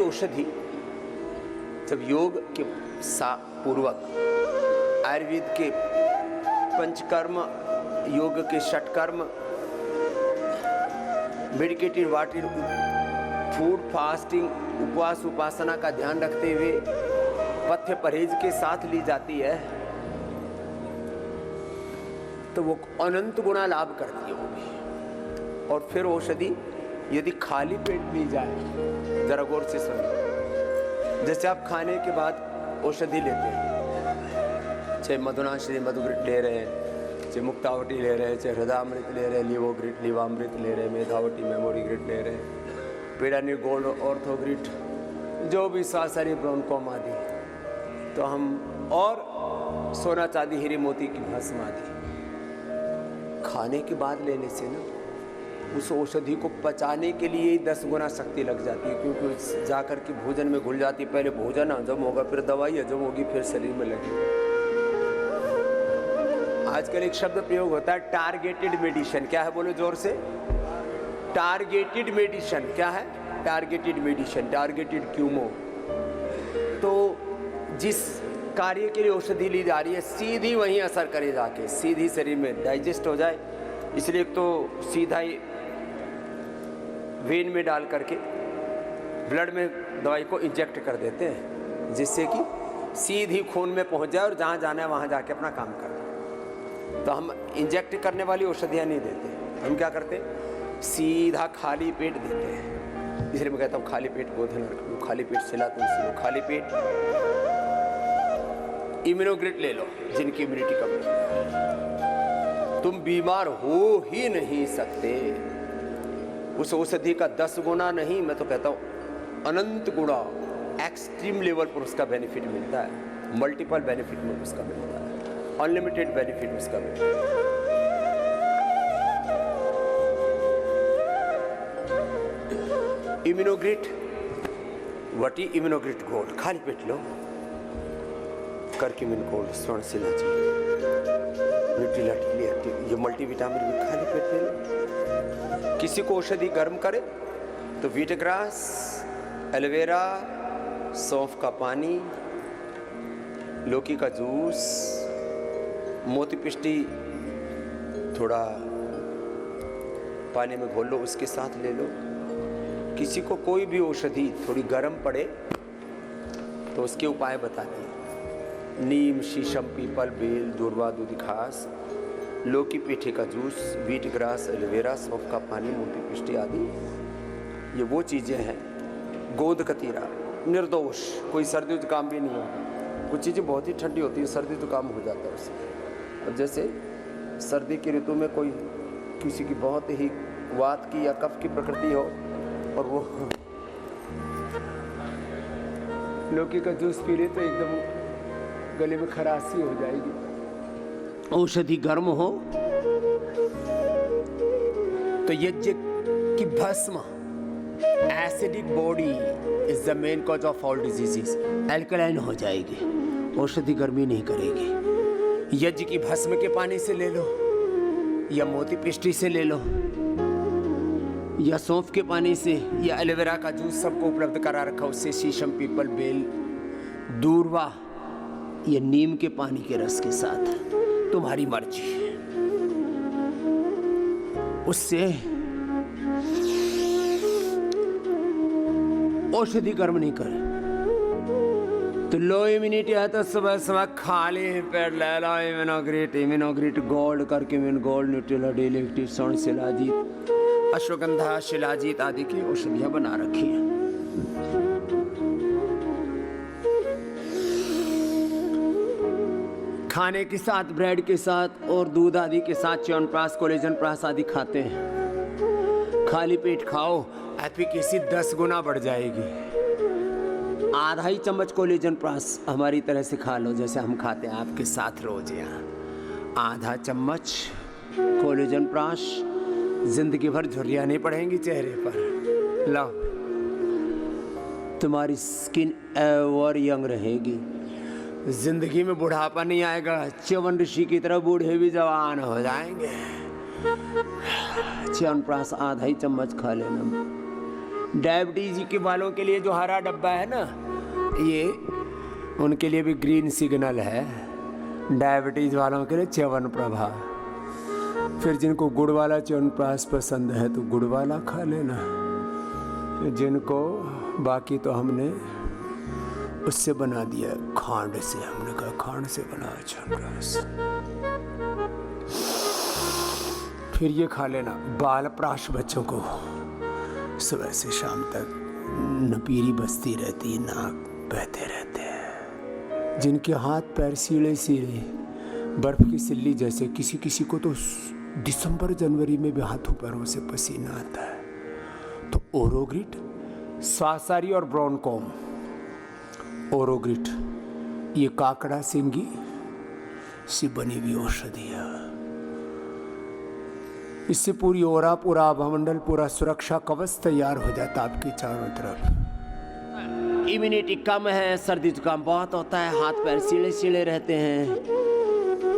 औषधि जब योग के पूर्वक आयुर्वेद के पंचकर्म, योग के षटकर्म, मेडिकेटेड वाटर, फूड, फास्टिंग, उपवास, उपासना का ध्यान रखते हुए पथ्य परहेज के साथ ली जाती है तो वो अनंत गुना लाभ करती है वो भी। और फिर औषधि यदि खाली पेट ली जाए, जरा गौर से सुनिए, जैसे आप खाने के बाद औषधि लेते हैं, चाहे मधुनाश्री मधुग्रिट ले रहे हैं, चाहे मुक्तावटी ले रहे हैं, चाहे हृदयामृत ले रहे हैं, लीवोग्रिट लीवामृत ले रहे हैं, मेधावटी मेमोरी ग्रिट ले रहे हैं, पीडानी गोल्ड ऑर्थोग्रिट, जो भी सासरी ब्रोनकोम आदि, तो हम और सोना चांदी हीरे मोती की भस्म आदि खाने के बाद लेने से ना उस औषधि को पचाने के लिए ही 10 गुना शक्ति लग जाती है, क्योंकि जाकर के भोजन में घुल जाती है। पहले भोजन हजम होगा, फिर दवाई हजम होगी, फिर शरीर में लगेगी। आजकल एक शब्द प्रयोग होता है टारगेटेड मेडिसिन। क्या है, बोलो जोर से, टारगेटेड मेडिसिन। क्या है टारगेटेड मेडिसिन? Targeted Cuomo. तो जिस कार्य के लिए औषधि ली जा रही है सीधी वहीं असर करे, जाके सीधी शरीर में डाइजेस्ट हो जाए, इसलिए तो सीधा ही वेन में डाल करके ब्लड में दवाई को इंजेक्ट कर देते हैं, जिससे कि सीधी खून में पहुंच जाए और जहाँ जाना है वहाँ जाके अपना काम कर। तो हम इंजेक्ट करने वाली औषधियाँ नहीं देते, हम क्या करते हैं, सीधा खाली पेट देते हैं। इसलिए मैं कहता हूँ खाली पेट गोधन रखो, खाली पेट सिला तुलसी लो, खाली पेट इम्यूनोग्रिट ले लो, जिनकी इम्यूनिटी कम है। तुम बीमार हो ही नहीं सकते। उस औषधि का 10 गुना नहीं, मैं तो कहता हूँ अनंत गुना, एक्सट्रीम लेवल पर उसका बेनिफिट मिलता है, मल्टीपल बेनिफिट में उसका मिलता है, अनलिमिटेड बेनिफिट उसका मिलता है। इम्यूनोग्रिट वटी, इम्यूनोग्रिट गोल्ड, खाली पेट लो, करके मिन गोल्ड, स्वर्ण शिलाजी, न्यूट्रिला टीली, ये मल्टीविटामिन भी खाली पेट ले लो। किसी को औषधि गर्म करे तो व्हीट ग्रास, एलोवेरा, सौंफ का पानी, लौकी का जूस, मोती पिष्टी थोड़ा पानी में घोल लो, उसके साथ ले लो। किसी को कोई भी औषधि थोड़ी गर्म पड़े तो उसके उपाय बताते हैं, नीम, शीशम, पीपल, बेल, दूर्वा, दूधी घास, लौकी पीठे का जूस, व्हीट ग्रास, एलोवेरा, सौंफ का पानी, मोती पिष्टी आदि, ये वो चीज़ें हैं। गोंद कतीरा निर्दोष, कोई सर्दी जुकाम भी नहीं होगा। कुछ चीज़ें बहुत ही ठंडी होती है, सर्दी जुकाम हो जाता है उससे। अब जैसे सर्दी की ऋतु में कोई किसी की बहुत ही वात की या कफ की प्रकृति हो और वो लौकी का जूस पी ले तो एकदम गले में खराशी हो जाएगी। औषधि गर्म हो तो यज्ञ की भस्म, acidic body is the main cause of all diseases, alkaline हो जाएगी, औषधि गर्मी नहीं करेगी। यज्ञ की भस्म के पानी से ले लो, या मोती पिष्टी से ले लो, या सौंफ के पानी से, या एलोवेरा का जूस सबको उपलब्ध करा रखा, उससे शीशम, पीपल, बेल, दूर्वा या नीम के पानी के रस के साथ, तुम्हारी मर्जी। उससे औषधि कर्म नहीं करे तो लो इम्यूनिटी है तो सुबह सुबह खाली पेट ले लो इम्यूनोग्रिट गोल्ड करके, immune gold, Nutrela daily active, स्वर्ण शिलाजीत, अश्वगंधा, शिलाजीत आदि की औषधियां बना रखी है। खाने के साथ, ब्रेड के साथ और दूध आदि के साथ च्यवनप्राश, कोलेजन प्राश आदि खाते हैं। खाली पेट खाओ, एफिकेसी 10 गुना बढ़ जाएगी। आधा ही चम्मच कोलेजन प्राश हमारी तरह से खा लो, जैसे हम खाते हैं आपके साथ रोज यहाँ। आधा चम्मच कोलेजन प्राश, जिंदगी भर झुर्रियाँ नहीं पड़ेंगी चेहरे पर। लो, तुम्हारी स्किन एवर यंग रहेगी, जिंदगी में बुढ़ापा नहीं आएगा। च्यवन ऋषि की तरह बूढ़े भी जवान हो जाएंगे। च्यवनप्राश आधा ही चम्मच खा लेना, डायबिटीज के वालों के लिए जो हरा डब्बा है ना, ये उनके लिए भी ग्रीन सिग्नल है। डायबिटीज वालों के लिए च्यवनप्रभा। फिर जिनको गुड़ वाला च्यवनप्राश पसंद है तो गुड़ वाला खा लेना। जिनको बाकी तो हमने उससे बना दिया, खांड से। हमने कहा खांड से बना च्यवनप्राश। फिर ये खा लेना बालप्राश। बच्चों को सुबह से शाम तक नपीरी बसती रहती है, नाक बहते रहते हैं। जिनके हाथ पैर सीढ़े सीढ़े बर्फ की सिल्ली जैसे, किसी किसी को तो दिसंबर जनवरी में भी हाथों पैरों से पसीना आता है, तो ओरोग्रिट, स्वासारी और ब्रोनकोम। ओरोग्रिट ये काकड़ा सिंगी से बनी हुई औषधि है। इससे पूरी ओरा, पूरा आभामंडल, पूरा सुरक्षा कवच तैयार हो जाता आपके चारों तरफ। इम्यूनिटी कम है, सर्दी जुकाम बहुत होता है, हाथ पैर सीढ़े सीढ़े रहते हैं,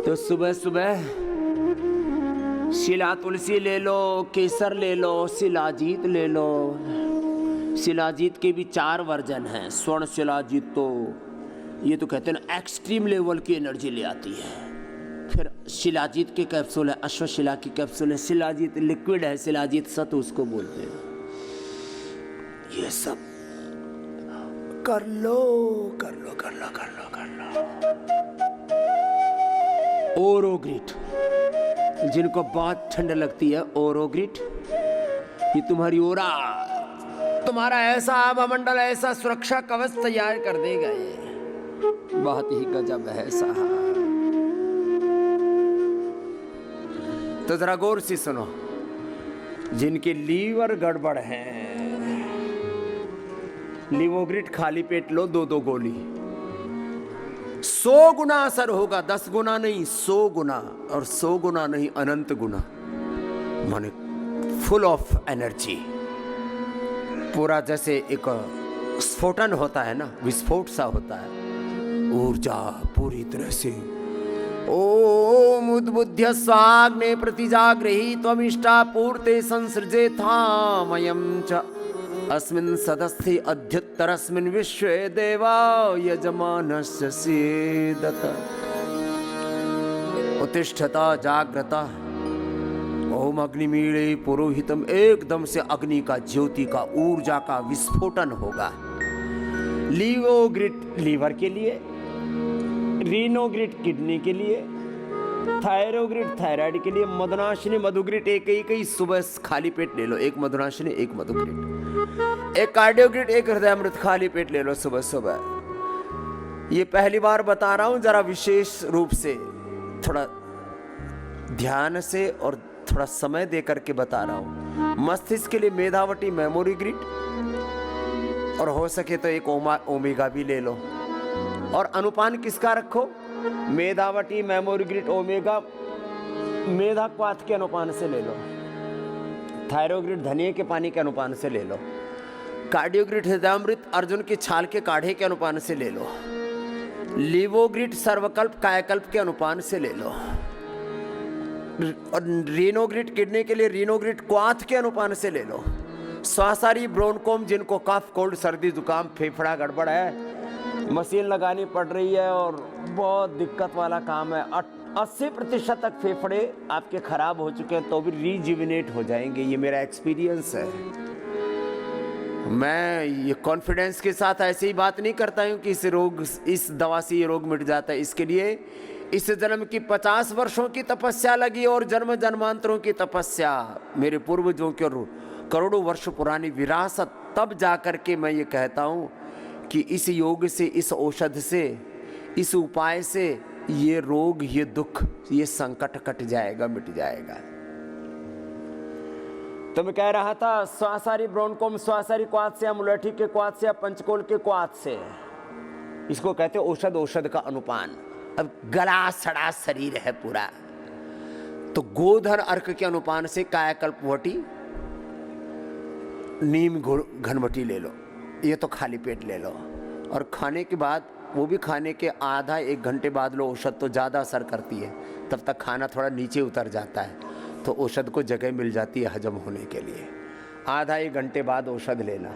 तो सुबह सुबह शिला तुलसी ले लो, केसर ले लो, शिलाजीत ले लो। शिलाजीत के भी 4 वर्जन हैं। स्वर्ण शिलाजीत तो ये तो कहते हैं ना एक्सट्रीम लेवल की एनर्जी ले आती है। फिर शिलाजीत के कैप्सूल है, अश्वशिला की कैप्सूल है, शिलाजीत लिक्विड है, शिलाजीत सत्व उसको बोलते हैं। ये सब कर लो कर लो कर लो कर लो कर लो। ओरोग्रिट, जिनको बहुत ठंड लगती है, ओरोग्रिट ये तुम्हारी ओरा, तुम्हारा ऐसा आभामंडल, ऐसा सुरक्षा कवच तैयार कर देगा। ये बहुत ही गजब है साहब। तो जरा गौर से सुनो, जिनके लीवर गड़बड़ है, लिवोग्रिट खाली पेट लो 2-2 गोली। 100 गुना असर होगा, 10 गुना नहीं, 100 गुना। और 100 गुना नहीं, अनंत गुना, माने फुल ऑफ एनर्जी। पूरा जैसे एक स्फोटन होता है ना, विस्फोट सा होता है, ऊर्जा पूरी तरह से। ओम उद्बुद्ध्य स्वाग्ने प्रतिजाग्रही त्वमिष्टा पूर्ते संसृजे थामयं च अस्मिन् सदस्थे अद्युत्तरस्मिन् विश्वे देवा यजमानस्य सीदत। उत्तिष्ठता जाग्रता ओम अग्निमीळे पुरोहितम। एकदम से अग्नि का, ज्योति का, ऊर्जा का विस्फोटन होगा। लिवोग्रिट लीवर के लिए, रीनोग्रिट किडनी के लिए, थायरोग्रिट थायराइड के लिए, मधुनाशिनी मधुग्रिट एक ही सुबह खाली पेट ले लो। एक मधुनाशिनी, एक मधुग्रिट, एक कार्डियोग्रिट, एक हृदयामृत खाली पेट ले लो सुबह सुबह। ये पहली बार बता रहा हूं, जरा विशेष रूप से, थोड़ा ध्यान से और थोड़ा समय दे करके बता रहा हूं। मस्तिष्क के लिए मेधावटी मेमोरी ग्रिड, और हो सके तो एक ओमेगा भी ले लो। और अनुपान किसका रखो? मेधावटी मेमोरी ग्रिड ओमेगा मेधा क्वाथ के अनुपान से ले लो। थायरोग्रिड धनिये के पानी के अनुपान से ले लो। कार्डियोग्रिड हृदयामृत अर्जुन की छाल के काढ़े के अनुपान से ले लो। लिवोग्रिड सर्वकल्प कायाकल्प के अनुपान से ले लो। और रीनोग्रिड किडनी के लिए रीनोग्रिड क्वाथ के अनुपान से ले लो। स्वासारी ब्रोनकोम, जिनको कफ कोल्ड सर्दी जुकाम फेफड़ा गड़बड़ है, मशीन लगानी पड़ रही है और बहुत दिक्कत वाला काम है, 80% तक फेफड़े आपके खराब हो चुके हैं तो भी रीजुविनेट हो जाएंगे। ये मेरा एक्सपीरियंस है। मैं ये कॉन्फिडेंस के साथ ऐसे ही बात नहीं करता हूँ कि इस दवा से ये रोग मिट जाता है। इसके लिए इस जन्म की 50 वर्षों की तपस्या लगी और जन्म जन्मांतरों की तपस्या, मेरे पूर्वजों की और करोड़ों वर्ष पुरानी विरासत, तब जाकर के मैं ये कहता हूँ कि इस योग से, इस औषध से, इस उपाय से ये रोग, ये दुख, ये संकट कट जाएगा, मिट जाएगा। तो मैं कह रहा था स्वासारी ब्रोनकोम, स्वासारी क्वाथ से, मुलेठी के क्वाथ से, पंचकोल के क्वाथ से, इसको कहते हैं औषध, औषध का अनुपान। अब गला सड़ा शरीर है पूरा, तो गोधन अर्क के अनुपान से कायाकल्प वटी, नीम घनवटी ले लो। ये तो खाली पेट ले लो। और खाने के बाद, वो भी खाने के आधा 1 घंटे बाद लो। औषध तो ज़्यादा असर करती है, तब तक खाना थोड़ा नीचे उतर जाता है, तो औषध को जगह मिल जाती है हजम होने के लिए। आधा एक घंटे बाद औषध लेना।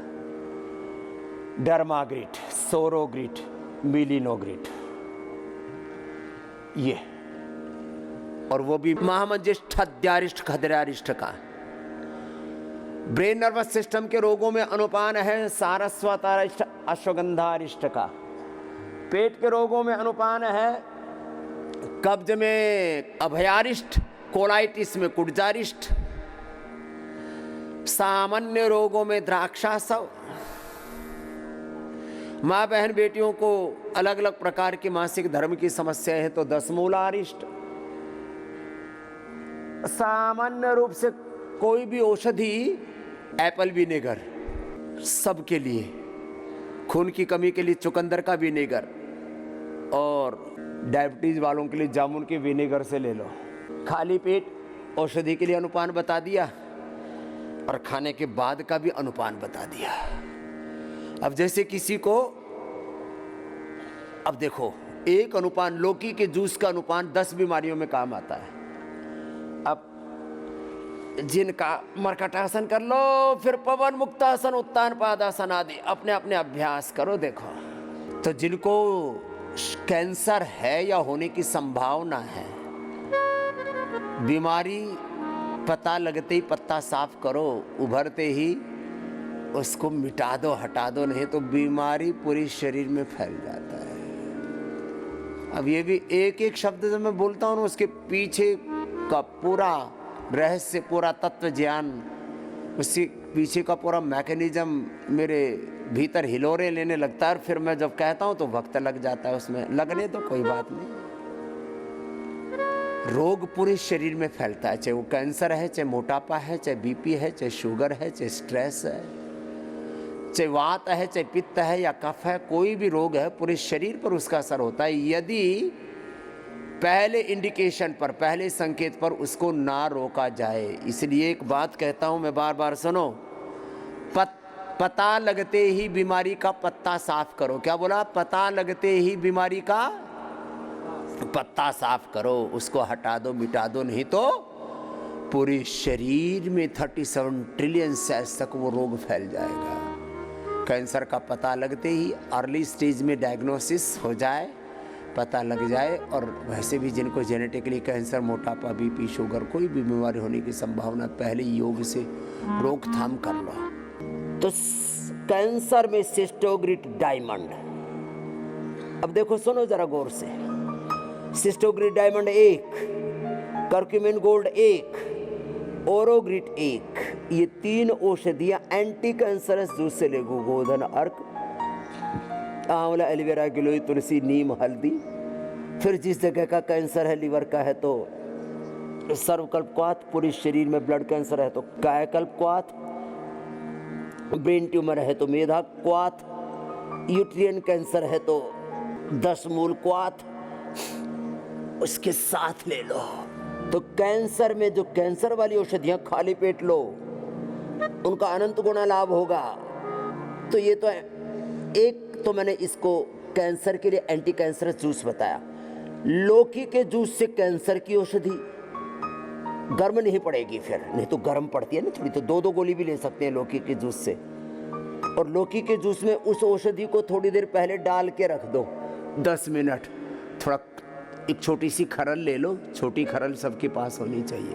डर्माग्रिट, सोरोग्रिट, मिलिनोग्रिट, ये, और वो भी महामंजिष्ठ अध्यारिष्ट खदरारिष्ट का। ब्रेन नर्वस सिस्टम के रोगों में अनुपान है सारस्वतारिष्ट अश्वगंधारिष्ट का। पेट के रोगों में अनुपान है कब्ज में अभयारिष्ट, कोलाइटिस में कुड़जारिष्ट, सामान्य रोगों में द्राक्षासव। माँ बहन बेटियों को अलग अलग प्रकार की मासिक धर्म की समस्याएं हैं तो 10 मूलारिष्ट। सामान्य रूप से कोई भी औषधि, एप्पल विनेगर सबके लिए, खून की कमी के लिए चुकंदर का विनेगर, और डायबिटीज वालों के लिए जामुन के विनेगर से ले लो। खाली पेट औषधि के लिए अनुपान बता दिया और खाने के बाद का भी अनुपान बता दिया। अब जैसे किसी को, अब देखो, एक अनुपान, लौकी के जूस का अनुपान 10 बीमारियों में काम आता है। अब जिनका मरकटासन कर लो, फिर पवन मुक्तासन, उत्तान पादासन आदि अपने अपने अभ्यास करो। देखो तो जिनको कैंसर है या होने की संभावना है, बीमारी पता लगते ही पत्ता साफ करो, उभरते ही उसको मिटा दो, हटा दो, नहीं तो बीमारी पूरी शरीर में फैल जाता है। अब ये भी एक एक शब्द जब मैं बोलता हूँ उसके पीछे का पूरा रहस्य, पूरा तत्व ज्ञान, उसके पीछे का पूरा मैकेनिज्म मेरे भीतर हिलोरे लेने लगता है। और फिर मैं जब कहता हूँ तो वक्त लग जाता है, उसमें लगने तो कोई बात नहीं। रोग पूरे शरीर में फैलता है, चाहे वो कैंसर है, चाहे मोटापा है, चाहे बीपी है, चाहे शुगर है, चाहे स्ट्रेस है, चाहे वात है, चाहे पित्त है या कफ है, कोई भी रोग है पूरे शरीर पर उसका असर होता है यदि पहले इंडिकेशन पर, पहले संकेत पर उसको ना रोका जाए। इसलिए एक बात कहता हूं मैं बार बार, सुनो, पता लगते ही बीमारी का पत्ता साफ करो। क्या बोला? पता लगते ही बीमारी का पत्ता साफ करो, उसको हटा दो, मिटा दो, नहीं तो पूरे शरीर में 37 ट्रिलियन सेल्स तक वो रोग फैल जाएगा। कैंसर का पता लगते ही अर्ली स्टेज में डायग्नोसिस हो जाए, पता लग जाए, और वैसे भी जिनको जेनेटिकली कैंसर, मोटापा, बीपी, शुगर, कोई भी बीमारी होने की संभावना, पहले योग से रोकथाम कर लो। तो कैंसर में सिस्टोग्रिट डायमंड, अब देखो सुनो जरा गौर से, सिस्टोग्रिट डायमंड 1, कर्क्यूमिन गोल्ड 1, ओरोग्रिट 1, ये 3 औषधियां एंटी कैंसरस जूस से ले, गोधन, अर्क, आंवला, एलोवेरा, गिलोय, तुलसी, नीम, हल्दी। फिर जिस जगह का कैंसर है, लीवर का है तो सर्वकल्पक्वाथ, पूरे शरीर में ब्लड कैंसर है तो कायकल्पक्वाथ, ब्रेन ट्यूमर है तो मेधा क्वाथ, यूट्रियन कैंसर है तो 10 मूल क्वाथ, उसके साथ ले लो। तो कैंसर में जो कैंसर वाली औषधियां खाली पेट लो, उनका अनंत गुना लाभ होगा। तो ये तो एक, तो मैंने इसको कैंसर के लिए एंटी कैंसर जूस बताया। लौकी के जूस से कैंसर की औषधि गर्म नहीं पड़ेगी, फिर नहीं तो गर्म पड़ती है ना थोड़ी, तो 2-2 गोली भी ले सकते हैं लौकी के जूस से। और लौकी के जूस में उस औषधि को थोड़ी देर पहले डाल के रख दो, 10 मिनट। थोड़ा एक छोटी सी खरल ले लो, छोटी खरल सबके पास होनी चाहिए,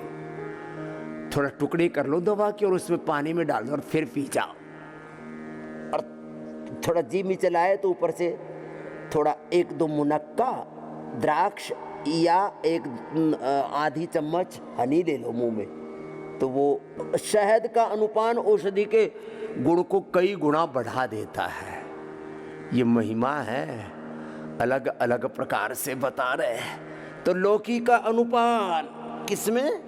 थोड़ा टुकड़े कर लो दवा के और उसमें पानी में डाल दो और फिर पी जाओ। और थोड़ा जीभ में चलाए तो ऊपर से थोड़ा 1-2 मुनक्का द्राक्ष या 1 आधी चम्मच हनी ले लो मुंह में, तो वो शहद का अनुपान औषधि के गुण को कई गुना बढ़ा देता है। ये महिमा है, अलग अलग प्रकार से बता रहे हैं। तो लौकी का अनुपान किसमें?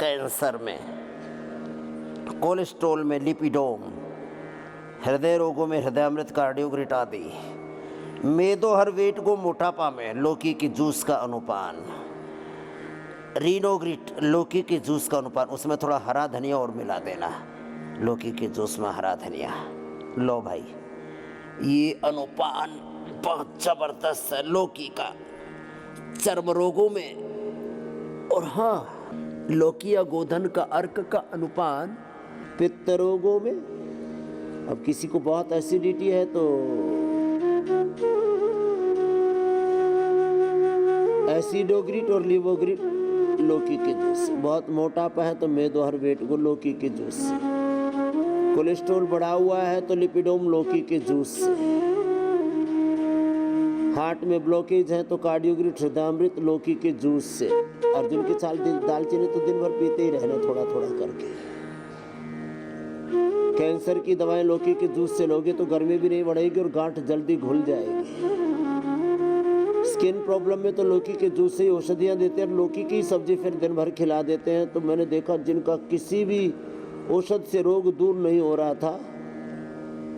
कैंसर में, कोलेस्ट्रॉल में लिपिडोम, हृदय रोगों में हृदयामृत, कार्डियोग्रिट आदि, मेदोहर वेट को मोटापा में लौकी के जूस का अनुपान, रीनोग्रिट लौकी के जूस का अनुपान, उसमें थोड़ा हरा धनिया और मिला देना, लौकी के जूस में हरा धनिया। लो भाई, ये अनुपान बहुत जबरदस्त है लौकी का चर्म रोगों में। और हाँ, लौकी या गोधन का अर्क का अनुपान पित्त रोगों में, अब किसी को बहुत एसिडिटी है तो एसिडोग्रिट और लिवोग्रिट लौकी के जूस से, बहुत मोटापा है तो मेदोहर्बेट को लौकी के जूस से, कोलेस्ट्रॉल बढ़ा हुआ है तो लिपिडोम लौकी के जूस से, हार्ट में ब्लॉकेज है तो कार्डियोग्रिट हृदयामृत लौकी के जूस से। अर्जुन की छाल दालचीनी तो दिन भर पीते ही रहना थोड़ा थोड़ा करके। कैंसर की दवाएं लौकी के जूस से लोगे तो गर्मी भी नहीं बढ़ेगी और गांठ जल्दी घुल जाएगी। स्किन प्रॉब्लम में तो लौकी के जूस से ही औषधियां देते हैं, लौकी की सब्जी फिर दिन भर खिला देते हैं। तो मैंने देखा जिनका किसी भी औषध से रोग दूर नहीं हो रहा था,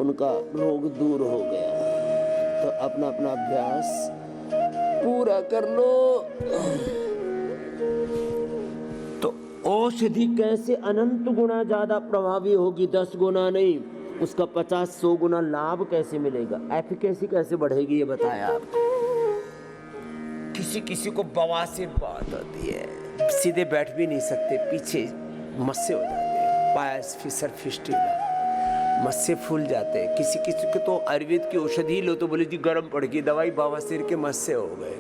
उनका रोग दूर हो गया। तो अपना अपना अभ्यास पूरा कर लो। तो औषधि कैसे अनंत गुना ज्यादा प्रभावी होगी, 10 गुना नहीं, उसका 50-100 गुना लाभ कैसे मिलेगा, एफिकेसी कैसे बढ़ेगी, ये बताया आपको। किसी किसी को बवासीर बहुत होती है, सीधे बैठ भी नहीं सकते, पीछे मस्से हो जाते हैं, पायस फिसर फिस्टुला, मस्से फूल जाते हैं। किसी किसी को तो आयुर्वेद की औषधि लो तो बोले जी गर्म पड़ गई दवाई, बवासीर के मस्से हो गए।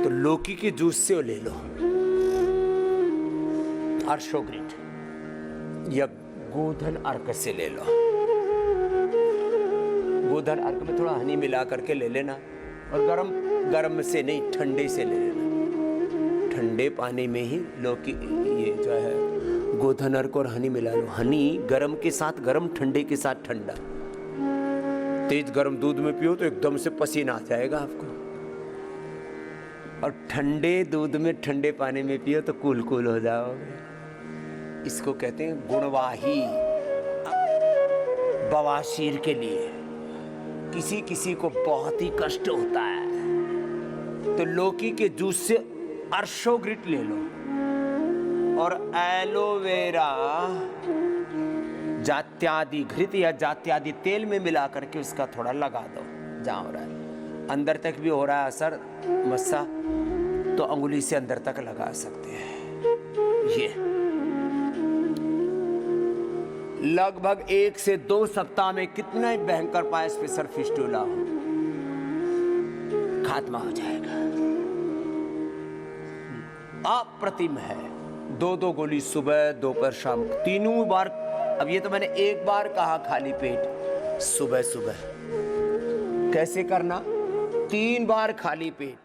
तो लौकी के जूस से ले लो, अर्शोग्रिट या गोधन अर्क से ले लो। गोधन अर्क में थोड़ा हनी मिला करके ले लेना, और गरम से नहीं, ठंडे से ले लेना। ठंडे पानी में ही लौकी, ये जो है गोधन अर्क और हनी मिला लो। हनी गरम के साथ गरम, ठंडे के साथ ठंडा। तेज गरम दूध में पियो तो एकदम से पसीना आ जाएगा आपको, और ठंडे दूध में ठंडे पानी में पियो तो कूल कूल हो जाओगे। इसको कहते हैं गुणवाही। बवासीर के लिए किसी किसी को बहुत ही कष्ट होता है तो लौकी के जूस से अर्शोग्रिट ले लो, और एलोवेरा जात्यादि घृत या जात्यादि तेल में मिला करके उसका थोड़ा लगा दो। जहाँ हो रहा है अंदर तक भी हो रहा है असर मस्सा, तो अंगुली से अंदर तक लगा सकते हैं। ये लगभग 1 से 2 सप्ताह में कितना ही भयंकर पायस फिसर फिस्टुला हो, खात्मा हो जाएगा। अप्रतिम है। 2-2 गोली सुबह दोपहर शाम, तीनों बार। अब ये तो मैंने एक बार कहा खाली पेट सुबह सुबह, कैसे करना, 3 बार खाली पेट।